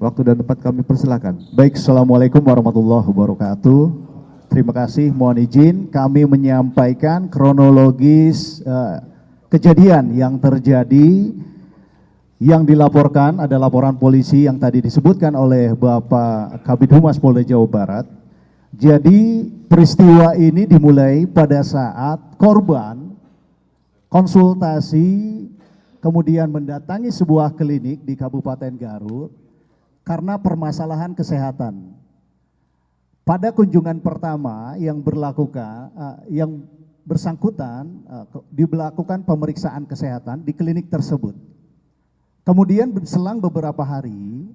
Waktu dan tempat kami persilakan. Baik, Assalamualaikum warahmatullahi wabarakatuh. Terima kasih, mohon izin kami menyampaikan kronologis kejadian yang terjadi. Yang dilaporkan ada laporan polisi yang tadi disebutkan oleh Bapak Kabid Humas Polda Jawa Barat. Jadi peristiwa ini dimulai pada saat korban konsultasi kemudian mendatangi sebuah klinik di Kabupaten Garut karena permasalahan kesehatan. Pada kunjungan pertama yang bersangkutan dilakukan pemeriksaan kesehatan di klinik tersebut. Kemudian selang beberapa hari,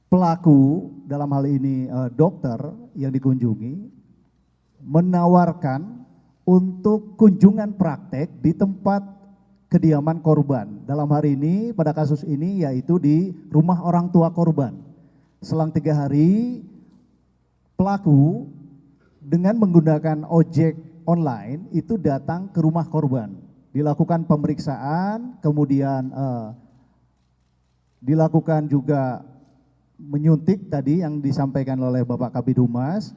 pelaku dalam hal ini dokter yang dikunjungi menawarkan untuk kunjungan praktek di tempat kediaman korban. Dalam hari ini, pada kasus ini yaitu di rumah orang tua korban. Selang 3 hari, pelaku dengan menggunakan ojek online itu datang ke rumah korban. Dilakukan pemeriksaan, kemudian dilakukan juga menyuntik tadi yang disampaikan oleh Bapak Kabid Humas,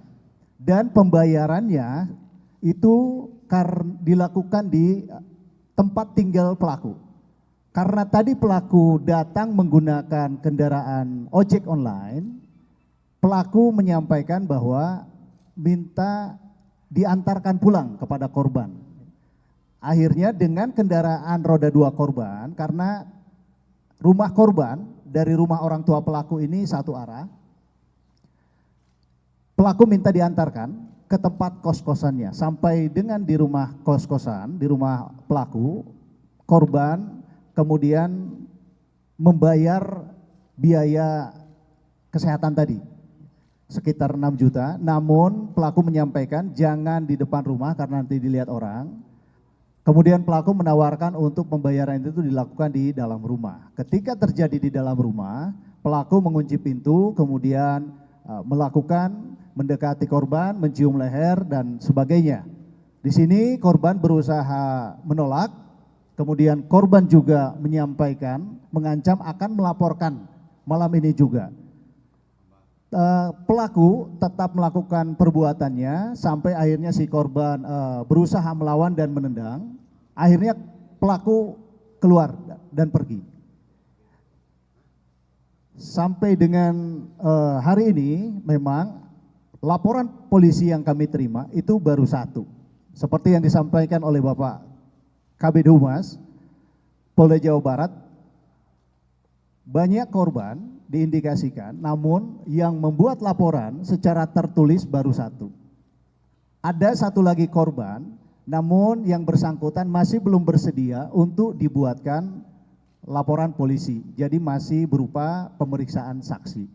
dan pembayarannya itu dilakukan di tempat tinggal pelaku. Karena tadi pelaku datang menggunakan kendaraan ojek online, pelaku menyampaikan bahwa minta diantarkan pulang kepada korban. Akhirnya dengan kendaraan roda 2 korban, karena rumah korban dari rumah orang tua pelaku ini satu arah, pelaku minta diantarkan ke tempat kos-kosannya. Sampai dengan di rumah kos-kosan, di rumah pelaku, korban kemudian membayar biaya kesehatan tadi sekitar 6 juta. Namun pelaku menyampaikan jangan di depan rumah karena nanti dilihat orang. Kemudian pelaku menawarkan untuk pembayaran itu dilakukan di dalam rumah. Ketika terjadi di dalam rumah, pelaku mengunci pintu, kemudian mendekati korban, mencium leher dan sebagainya. Di sini korban berusaha menolak, kemudian korban juga menyampaikan, mengancam akan melaporkan malam ini juga. Pelaku tetap melakukan perbuatannya sampai akhirnya si korban berusaha melawan dan menendang. Akhirnya pelaku keluar dan pergi. Sampai dengan hari ini memang laporan polisi yang kami terima itu baru 1. Seperti yang disampaikan oleh Bapak Kabid Humas Polda Jawa Barat, banyak korban diindikasikan, namun yang membuat laporan secara tertulis baru 1. Ada 1 lagi korban, namun yang bersangkutan masih belum bersedia untuk dibuatkan laporan polisi. Jadi masih berupa pemeriksaan saksi.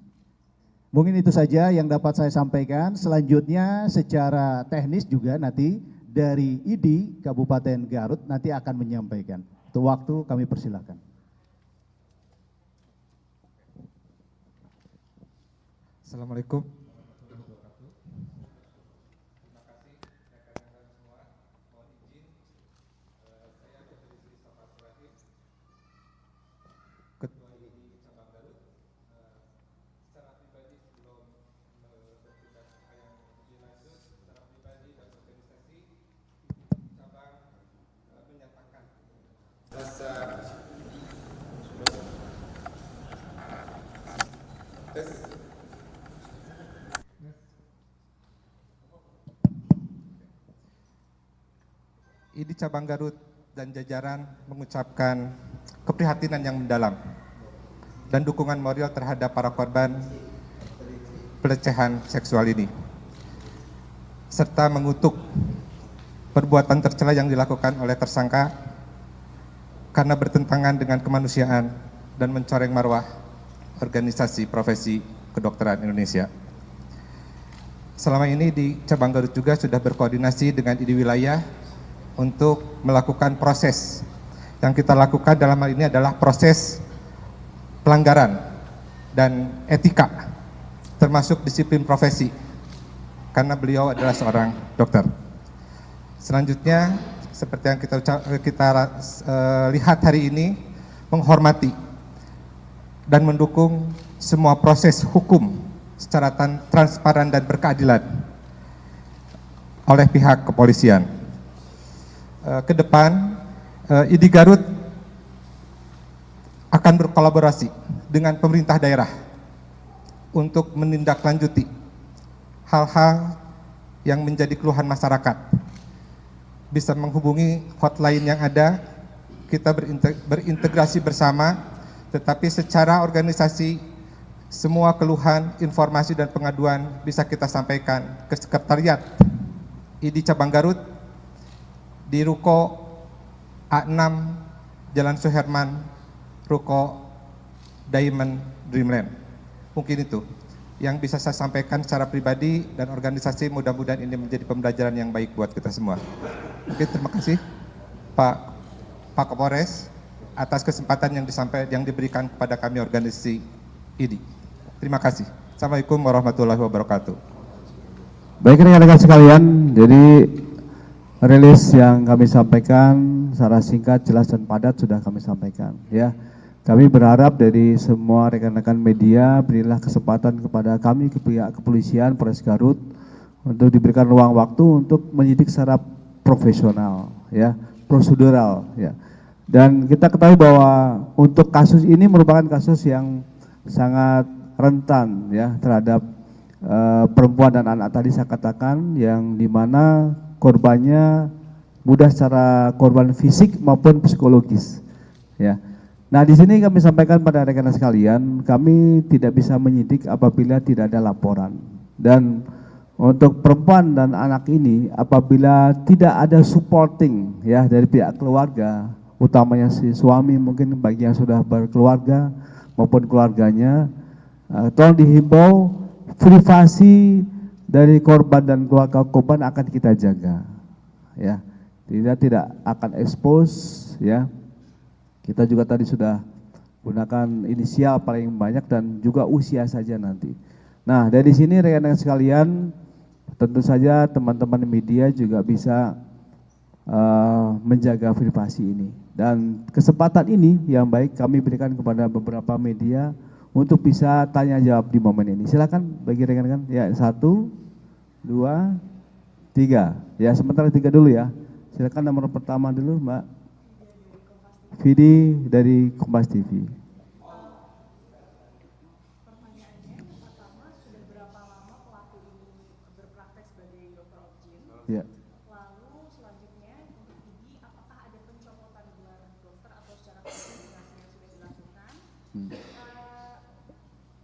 Mungkin itu saja yang dapat saya sampaikan. Selanjutnya secara teknis juga nanti dari ID Kabupaten Garut nanti akan menyampaikan. Untuk waktu kami persilakan. Assalamualaikum. ID Cabang Garut dan jajaran mengucapkan keprihatinan yang mendalam dan dukungan moral terhadap para korban pelecehan seksual ini, serta mengutuk perbuatan tercela yang dilakukan oleh tersangka karena bertentangan dengan kemanusiaan dan mencoreng marwah organisasi profesi kedokteran Indonesia. Selama ini di Cabang Garut juga sudah berkoordinasi dengan ID wilayah untuk melakukan proses. Yang kita lakukan dalam hal ini adalah proses pelanggaran dan etika, termasuk disiplin profesi, karena beliau adalah seorang dokter. Selanjutnya, seperti yang kita lihat hari ini, menghormati dan mendukung semua proses hukum secara transparan dan berkeadilan oleh pihak kepolisian. Ke depan, ID Garut akan berkolaborasi dengan pemerintah daerah untuk menindaklanjuti hal-hal yang menjadi keluhan masyarakat. Bisa menghubungi hotline yang ada, kita berintegrasi bersama, tetapi secara organisasi semua keluhan, informasi dan pengaduan bisa kita sampaikan ke Sekretariat ID Cabang Garut di Ruko A6 Jalan Suherman, Ruko Diamond Dreamland. Mungkin itu yang bisa saya sampaikan secara pribadi dan organisasi. Mudah-mudahan ini menjadi pembelajaran yang baik buat kita semua. Oke, terima kasih Pak Kapolres atas kesempatan yang diberikan kepada kami organisasi ID. Terima kasih. Assalamualaikum warahmatullahi wabarakatuh. Baik rekan-rekan sekalian, jadi rilis yang kami sampaikan secara singkat, jelas dan padat sudah kami sampaikan. Ya, kami berharap dari semua rekan-rekan media berilah kesempatan kepada kami ke pihak kepolisian Polres Garut untuk diberikan ruang waktu untuk menyidik secara profesional, ya, prosedural, ya. Dan kita ketahui bahwa untuk kasus ini merupakan kasus yang sangat rentan, ya, terhadap perempuan dan anak tadi saya katakan, yang dimana korbannya mudah secara korban fisik maupun psikologis, ya. Nah, di sini kami sampaikan pada rekan-rekan sekalian, kami tidak bisa menyidik apabila tidak ada laporan. Dan untuk perempuan dan anak ini, apabila tidak ada supporting, ya, dari pihak keluarga, utamanya si suami mungkin bagi yang sudah berkeluarga maupun keluarganya, tolong dihimbau privasi dari korban dan keluarga korban akan kita jaga, ya, tidak akan expose, ya. Kita juga tadi sudah gunakan inisial paling banyak dan juga usia saja nanti. Nah, dari sini rekan-rekan sekalian, tentu saja teman-teman media juga bisa menjaga privasi ini. Dan kesempatan ini yang baik kami berikan kepada beberapa media untuk bisa tanya jawab di momen ini. Silakan bagi rekan-rekan. Ya, 1, 2, 3. Ya, sementara 3 dulu ya. Silakan nomor pertama dulu, Mbak Vidi dari Kompas TV. Pertanyaannya pertama, sudah berapa lama pelaku ini berpraktek sebagai dokter objin? Ya. Lalu selanjutnya untuk ID, apakah ada pencopotan gelar dokter atau secara klasifikasi yang sudah dilakukan?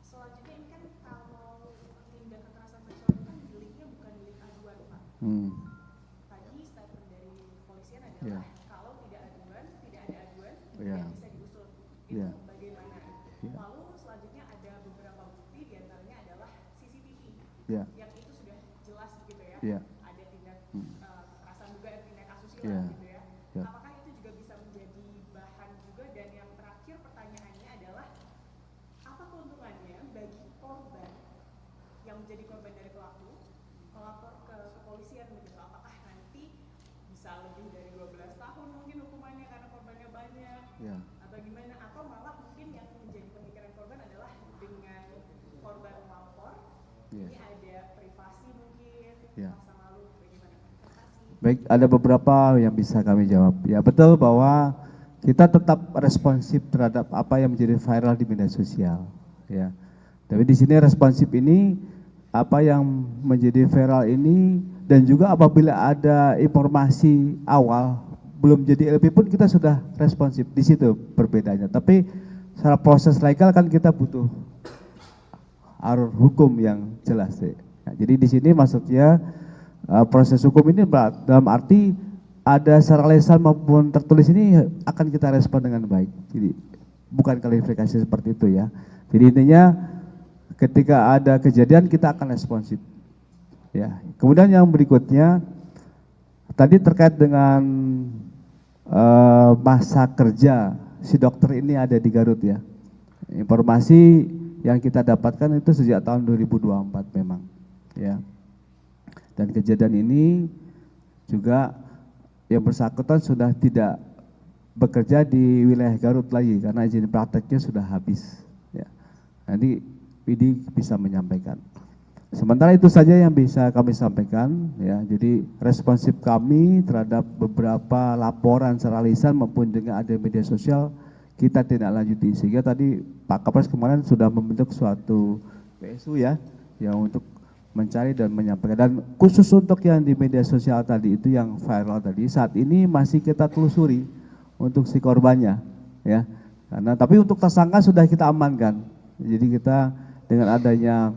Selanjutnya ini kan kalau tindak kekerasan seksual itu kan deliknya bukan delik aduan, Pak. Tadi statement dari kepolisian adalah kalau tidak ada aduan, tidak bisa diusut. Itu bagaimana? Lalu selanjutnya ada beberapa bukti, diantaranya adalah CCTV, yang itu sudah jelas gitu ya. Ada tindak kekerasan juga, tindak asusila gitu ya. Apakah itu juga bisa menjadi bahan juga? Dan yang terakhir pertanyaannya adalah, apa keuntungannya bagi korban yang menjadi korban dari pelaku melapor ke kepolisian begitu? Apakah nanti bisa lebih dari 12 tahun mungkin hukumannya karena korbannya banyak, atau gimana? Atau malah mungkin yang menjadi pemikiran korban adalah dengan korban melapor, ini ada privasi mungkin, masa lalu, bagaimana? Terima kasih. Baik, ada beberapa yang bisa kami jawab. Ya, betul bahwa kita tetap responsif terhadap apa yang menjadi viral di media sosial, ya. Tapi di sini responsif ini apa yang menjadi viral ini, dan juga apabila ada informasi awal belum jadi LP pun kita sudah responsif. Di situ perbedaannya. Tapi secara proses legal kan kita butuh alur hukum yang jelas. Ya. Nah, jadi di sini maksudnya proses hukum ini dalam arti ada secara lisan maupun tertulis ini akan kita respon dengan baik. Jadi bukan klarifikasi seperti itu ya. Jadi intinya ketika ada kejadian kita akan responsif. Ya. Kemudian yang berikutnya tadi terkait dengan masa kerja si dokter ini ada di Garut ya. Informasi yang kita dapatkan itu sejak tahun 2024 memang. Ya. Dan kejadian ini juga yang bersangkutan sudah tidak bekerja di wilayah Garut lagi karena izin prakteknya sudah habis. Ya. Nanti ID bisa menyampaikan. Sementara itu saja yang bisa kami sampaikan ya. Jadi responsif kami terhadap beberapa laporan secara lisan maupun dengan ada media sosial kita tidak lanjuti. Sehingga tadi Pak Kapolres kemarin sudah membentuk suatu PSU ya yang untuk mencari dan menyampaikan. Dan khusus untuk yang di media sosial tadi itu yang viral tadi saat ini masih kita telusuri untuk si korbannya ya. Karena tapi untuk tersangka sudah kita amankan. Jadi kita dengan adanya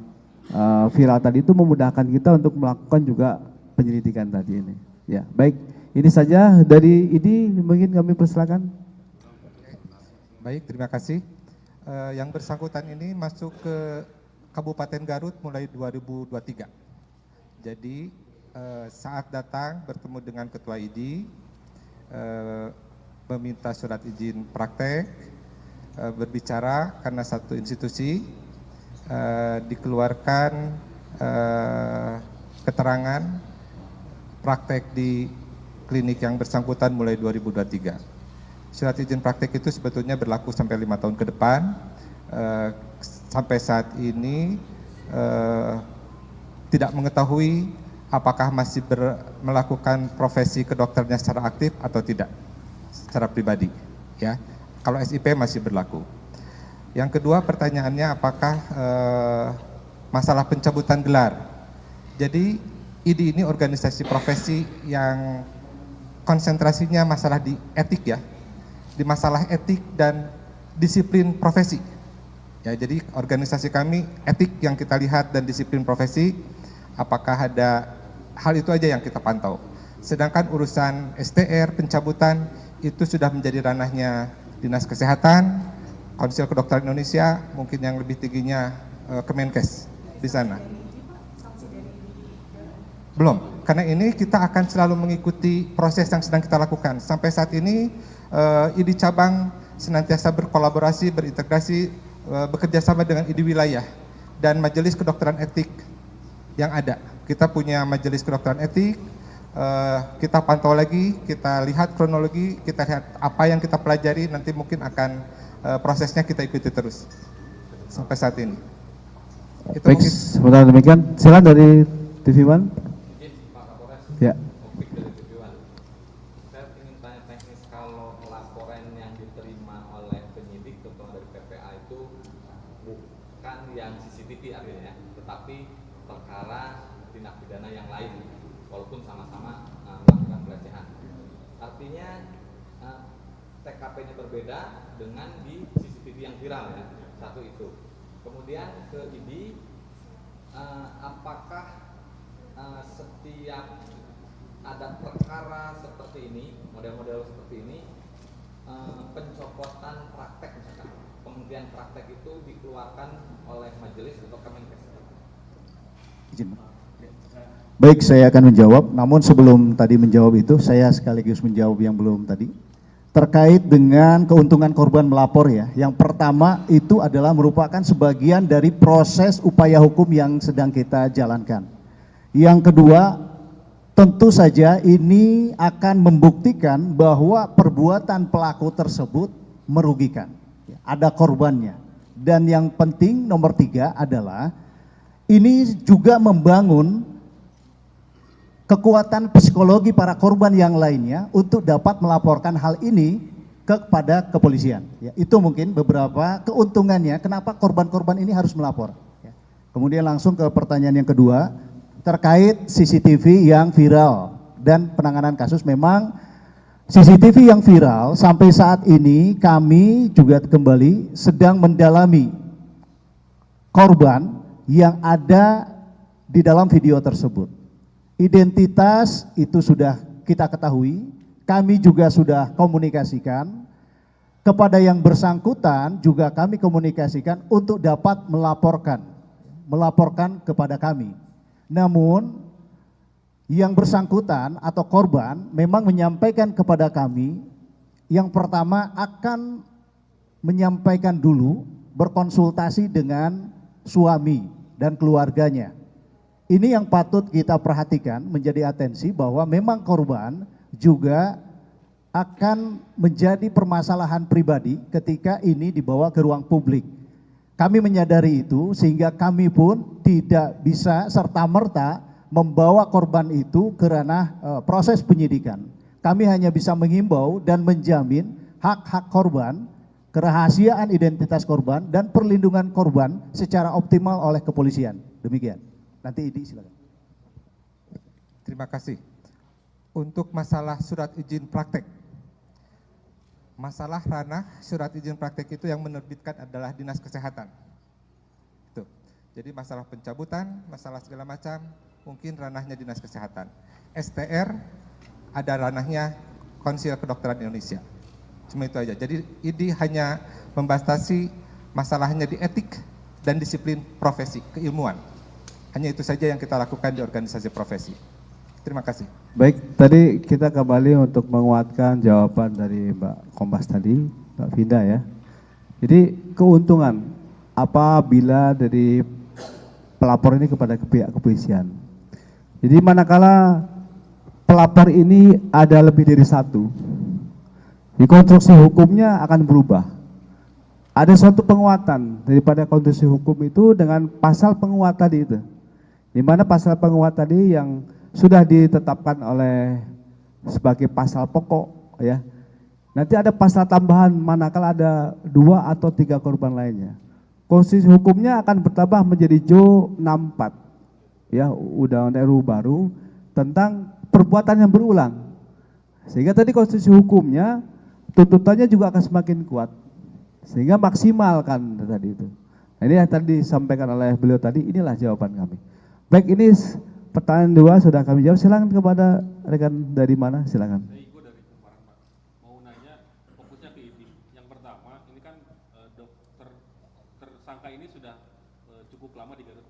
viral tadi itu memudahkan kita untuk melakukan juga penyelidikan tadi ini. Ya, baik. Ini saja dari ini mungkin kami persilakan. Baik, terima kasih. Yang bersangkutan ini masuk ke Kabupaten Garut mulai 2023. Jadi saat datang bertemu dengan Ketua ID, meminta surat izin praktek, berbicara karena satu institusi, dikeluarkan keterangan praktek di klinik yang bersangkutan mulai 2023. Surat izin praktek itu sebetulnya berlaku sampai 5 tahun ke depan. Sampai saat ini tidak mengetahui apakah masih melakukan profesi kedokternya secara aktif atau tidak, secara pribadi. Ya, kalau SIP masih berlaku. Yang kedua pertanyaannya apakah masalah pencabutan gelar. Jadi ID ini organisasi profesi yang konsentrasinya masalah di etik ya, di masalah etik dan disiplin profesi. Ya, jadi organisasi kami etik yang kita lihat dan disiplin profesi, apakah ada hal itu aja yang kita pantau. Sedangkan urusan STR, pencabutan itu sudah menjadi ranahnya Dinas Kesehatan, Konsil Kedokteran Indonesia, mungkin yang lebih tingginya Kemenkes di sana. Belum, karena ini kita akan selalu mengikuti proses yang sedang kita lakukan. Sampai saat ini ID cabang senantiasa berkolaborasi, berintegrasi, bekerja sama dengan ID wilayah dan Majelis Kedokteran Etik yang ada. Kita punya Majelis Kedokteran Etik, kita pantau lagi, kita lihat kronologi, kita lihat apa yang kita pelajari, nanti mungkin akan prosesnya kita ikuti terus sampai saat ini. Itu baik, mungkin. sebentar demikian. Silakan dari TV One. Pak Kapolres, Ya. Opik dari TV One. Saya ingin tanya teknis, kalau laporan yang diterima oleh penyidik terutama dari PPA itu bukan yang CCTV artinya, tetapi perkara tindak pidana yang lain, walaupun sama-sama melakukan pelecehan. Artinya TKP-nya berbeda dengan di CCTV yang viral ya, satu itu. Kemudian ke ID, apakah setiap ada perkara seperti ini, model-model seperti ini, pencopotan praktek misalkan, penghentian praktek itu dikeluarkan oleh majelis atau Kemenkes? Izin. Baik, saya akan menjawab. Namun sebelum tadi menjawab itu, saya sekaligus menjawab yang belum tadi. Terkait dengan keuntungan korban melapor ya. Yang pertama itu adalah merupakan sebagian dari proses upaya hukum yang sedang kita jalankan. Yang kedua, tentu saja ini akan membuktikan bahwa perbuatan pelaku tersebut merugikan. Ada korbannya. Dan yang penting nomor 3 adalah ini juga membangun kekuatan psikologi para korban yang lainnya untuk dapat melaporkan hal ini kepada kepolisian. Ya, itu mungkin beberapa keuntungannya kenapa korban-korban ini harus melapor. Ya. Kemudian langsung ke pertanyaan yang kedua terkait CCTV yang viral dan penanganan kasus. Memang CCTV yang viral sampai saat ini kami juga kembali sedang mendalami korban yang ada di dalam video tersebut. Identitas itu sudah kita ketahui, kami juga sudah komunikasikan kepada yang bersangkutan, juga kami komunikasikan untuk dapat melaporkan kepada kami. Namun yang bersangkutan atau korban memang menyampaikan kepada kami, yang pertama akan menyampaikan dulu berkonsultasi dengan suami dan keluarganya. Ini yang patut kita perhatikan, menjadi atensi bahwa memang korban juga akan menjadi permasalahan pribadi ketika ini dibawa ke ruang publik. Kami menyadari itu sehingga kami pun tidak bisa serta-merta membawa korban itu ke ranah proses penyidikan. Kami hanya bisa menghimbau dan menjamin hak-hak korban, kerahasiaan identitas korban, dan perlindungan korban secara optimal oleh kepolisian. Demikian. Nanti Idi silakan. Terima kasih. Untuk masalah surat izin praktek, masalah ranah surat izin praktek itu yang menerbitkan adalah Dinas Kesehatan. Itu. Jadi masalah pencabutan, masalah segala macam, mungkin ranahnya Dinas Kesehatan. STR ada ranahnya Konsil Kedokteran Indonesia. Cuma itu aja. Jadi ID hanya membatasi masalahnya di etik dan disiplin profesi, keilmuan. Hanya itu saja yang kita lakukan di organisasi profesi. Terima kasih. Baik, tadi kita kembali untuk menguatkan jawaban dari Mbak Kombas tadi, Mbak Vinda ya. Jadi keuntungan apabila dari pelapor ini kepada pihak kepolisian. Jadi manakala pelapor ini ada lebih dari satu, di konstruksi hukumnya akan berubah. Ada suatu penguatan daripada konstruksi hukum itu dengan pasal penguat tadi itu. Di mana pasal penguat tadi yang sudah ditetapkan oleh sebagai pasal pokok ya. Nanti ada pasal tambahan manakala ada 2 atau 3 korban lainnya. Konstruksi hukumnya akan bertambah menjadi JO 64 ya, undang-undang RUU baru tentang perbuatan yang berulang. Sehingga tadi konstruksi hukumnya tuntutannya juga akan semakin kuat. Sehingga maksimal kan tadi itu. Nah, ini yang tadi disampaikan oleh beliau tadi, inilah jawaban kami. Baik, ini pertanyaan 2 sudah kami jawab. Silakan kepada rekan dari mana, silakan. Ibu dari Kumparan, Pak. Mau nanya fokusnya ke ini. Yang pertama, ini kan dokter tersangka ini sudah cukup lama di Garut.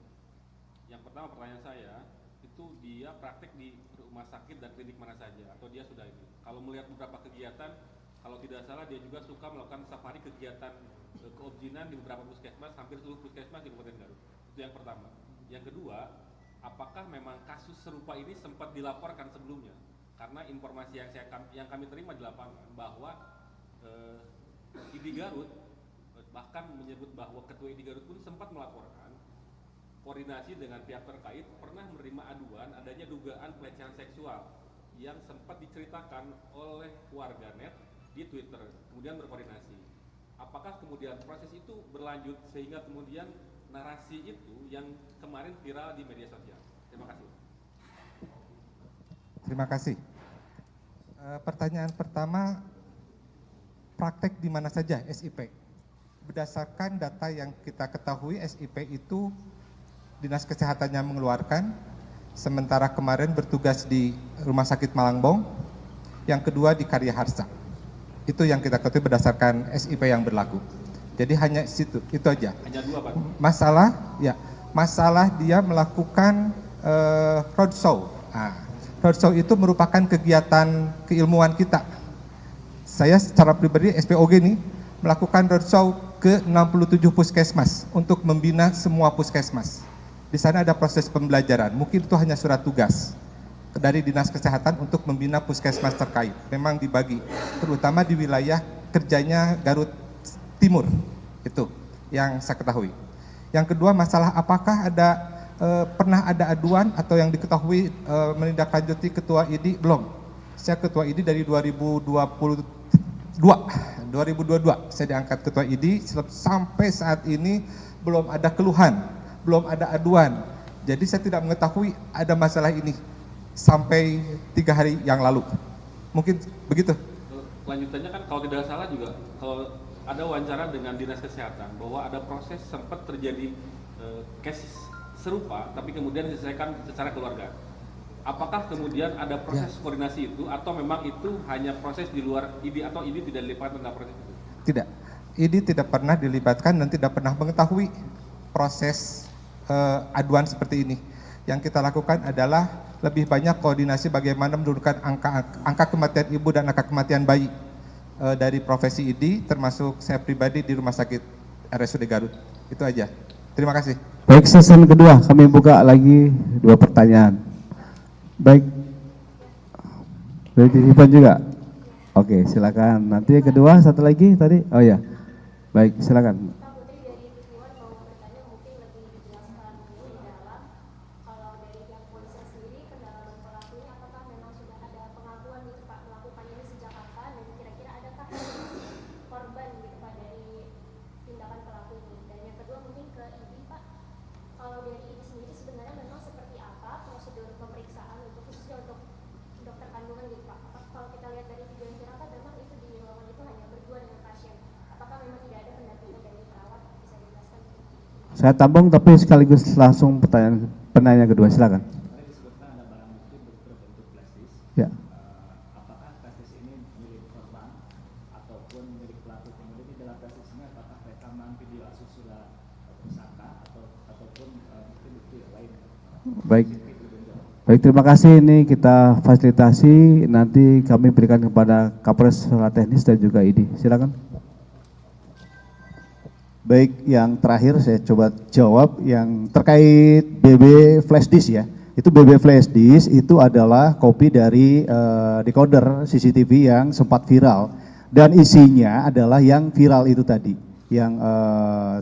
Yang pertama pertanyaan saya, itu dia praktek di rumah sakit dan klinik mana saja atau dia sudah ini. Kalau melihat beberapa kegiatan, kalau tidak salah dia juga suka melakukan safari kegiatan keobjinan di beberapa puskesmas, hampir seluruh puskesmas di Kabupaten Garut. Itu yang pertama. Yang kedua, apakah memang kasus serupa ini sempat dilaporkan sebelumnya? Karena informasi yang kami terima di lapangan bahwa ID Garut bahkan menyebut bahwa ketua ID Garut pun sempat melaporkan koordinasi dengan pihak terkait pernah menerima aduan adanya dugaan pelecehan seksual yang sempat diceritakan oleh warganet di Twitter, kemudian berkoordinasi. Apakah kemudian proses itu berlanjut sehingga kemudian narasi itu yang kemarin viral di media sosial? Terima kasih. Terima kasih. Pertanyaan pertama, praktek di mana saja SIP? Berdasarkan data yang kita ketahui, SIP itu Dinas Kesehatannya mengeluarkan, sementara kemarin bertugas di Rumah Sakit Malangbong, yang kedua di Karya Harsa. Itu yang kita ketahui berdasarkan SIP yang berlaku. Jadi hanya situ, itu aja. Hanya 2, Pak. Masalah dia melakukan roadshow. Roadshow itu merupakan kegiatan keilmuan kita. Saya secara pribadi SPOG ini melakukan roadshow ke 67 puskesmas untuk membina semua puskesmas. Di sana ada proses pembelajaran, mungkin itu hanya surat tugas dari Dinas Kesehatan untuk membina puskesmas terkait. Memang dibagi, terutama di wilayah kerjanya Garut Timur, itu yang saya ketahui. Yang kedua, masalah apakah pernah ada aduan atau yang diketahui menindaklanjuti ketua ID? Belum. Saya ketua ID dari 2022 saya diangkat ketua ID, sampai saat ini belum ada keluhan, belum ada aduan. Jadi saya tidak mengetahui ada masalah ini sampai 3 hari yang lalu. Mungkin begitu. Lanjutannya kan kalau tidak salah juga, kalau ada wawancara dengan Dinas Kesehatan bahwa ada proses sempat terjadi case serupa tapi kemudian diselesaikan secara keluarga. Apakah kemudian ada proses koordinasi itu atau memang itu hanya proses di luar ID atau ID tidak dilibatkan dalam proses itu? Tidak. ID tidak pernah dilibatkan dan tidak pernah mengetahui proses aduan seperti ini. Yang kita lakukan adalah lebih banyak koordinasi bagaimana menurunkan angka kematian ibu dan angka kematian bayi dari profesi ID, termasuk saya pribadi di Rumah Sakit RSUD Garut. Itu aja. Terima kasih. Baik, sesi kedua kami buka lagi 2 pertanyaan. Baik, dari Ivan juga. Oke, silakan. Nanti yang kedua satu lagi tadi. Oh ya, baik, silakan. Saya tampung tapi sekaligus langsung penanya kedua, silakan. Tadi disebutkan ada barang bukti berbentuk flash disk. Ya. Apakah flash disk ini milik korban ataupun milik pelaku? Kemudian di dalam flash disk ini apakah rekaman video asusila tersangka ataupun bukti-bukti lain? Baik. Baik, terima kasih. Ini kita fasilitasi, nanti kami berikan kepada Kapolres secara teknis dan juga ID. Silakan. Baik, yang terakhir saya coba jawab yang terkait BB flash disk ya. Itu BB flash disk itu adalah kopi dari decoder CCTV yang sempat viral dan isinya adalah yang viral itu tadi, yang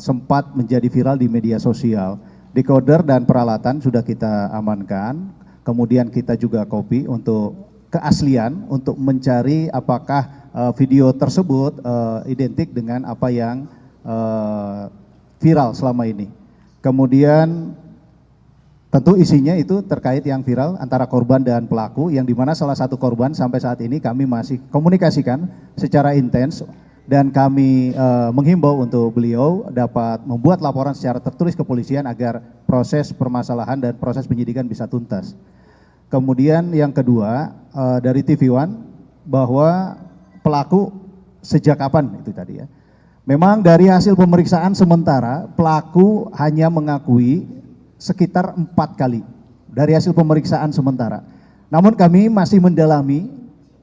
sempat menjadi viral di media sosial. Decoder dan peralatan sudah kita amankan, kemudian kita juga copy untuk keaslian untuk mencari apakah video tersebut identik dengan apa yang viral selama ini. Kemudian tentu isinya itu terkait yang viral antara korban dan pelaku, yang dimana salah satu korban sampai saat ini kami masih komunikasikan secara intens dan kami menghimbau untuk beliau dapat membuat laporan secara tertulis ke kepolisian agar proses permasalahan dan proses penyidikan bisa tuntas. Kemudian yang kedua dari TV One bahwa pelaku sejak kapan itu tadi ya. Memang dari hasil pemeriksaan sementara pelaku hanya mengakui sekitar 4 kali dari hasil pemeriksaan sementara. Namun kami masih mendalami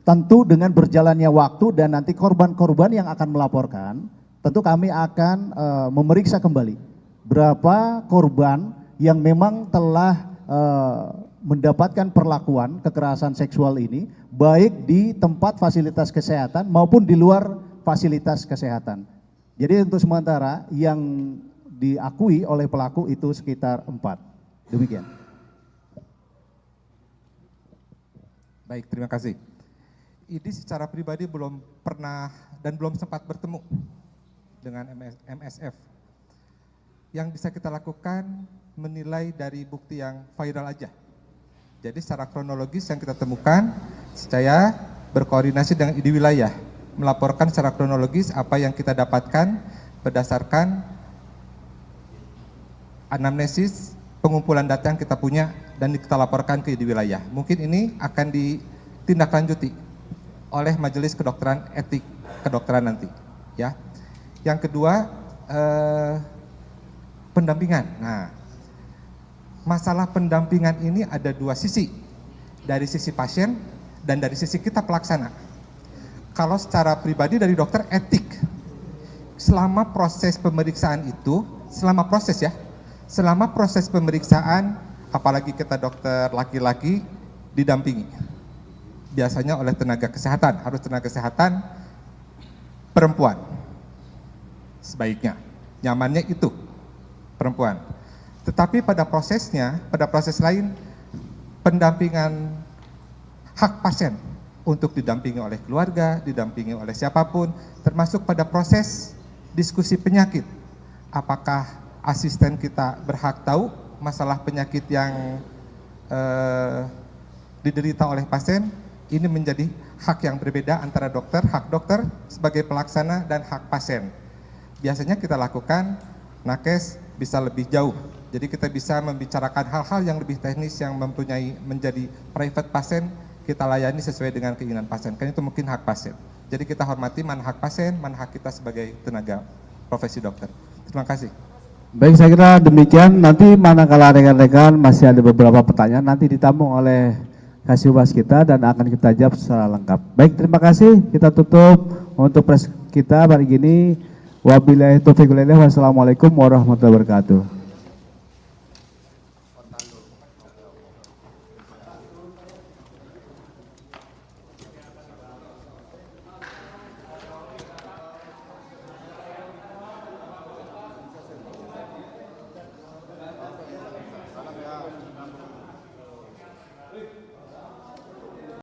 tentu dengan berjalannya waktu dan nanti korban-korban yang akan melaporkan, tentu kami akan memeriksa kembali berapa korban yang memang telah mendapatkan perlakuan kekerasan seksual ini baik di tempat fasilitas kesehatan maupun di luar fasilitas kesehatan. Jadi untuk sementara yang diakui oleh pelaku itu sekitar 4. Demikian. Baik, terima kasih. Idi secara pribadi belum pernah dan belum sempat bertemu dengan MSF. Yang bisa kita lakukan menilai dari bukti yang viral aja. Jadi secara kronologis yang kita temukan, saya berkoordinasi dengan ID wilayah, melaporkan secara kronologis apa yang kita dapatkan berdasarkan anamnesis pengumpulan data yang kita punya dan kita laporkan ke ID wilayah. Mungkin ini akan ditindaklanjuti oleh Majelis Kedokteran Etik Kedokteran nanti, ya. Yang kedua, pendampingan. Nah, masalah pendampingan ini ada 2 sisi, dari sisi pasien dan dari sisi kita pelaksana. Kalau secara pribadi dari dokter etik, selama proses pemeriksaan itu, selama proses pemeriksaan, apalagi kita dokter laki-laki, didampingi. Biasanya oleh tenaga kesehatan, harus tenaga kesehatan perempuan. Sebaiknya, nyamannya itu perempuan. Tetapi pada prosesnya, pada proses lain, pendampingan hak pasien untuk didampingi oleh keluarga, didampingi oleh siapapun, termasuk pada proses diskusi penyakit. Apakah asisten kita berhak tahu masalah penyakit yang diderita oleh pasien? Ini menjadi hak yang berbeda antara dokter, hak dokter sebagai pelaksana dan hak pasien. Biasanya kita lakukan nakes bisa lebih jauh. Jadi kita bisa membicarakan hal-hal yang lebih teknis yang menjadi private pasien, kita layani sesuai dengan keinginan pasien. Kan itu mungkin hak pasien. Jadi kita hormati mana hak pasien, mana hak kita sebagai tenaga profesi dokter. Terima kasih. Baik, saya kira demikian. Nanti manakala rekan-rekan masih ada beberapa pertanyaan, nanti ditampung oleh Kasubas kita dan akan kita jawab secara lengkap. Baik, terima kasih. Kita tutup untuk press kita pagi ini. Wabillahi taufiq wal hidayah. Wassalamualaikum warahmatullahi wabarakatuh.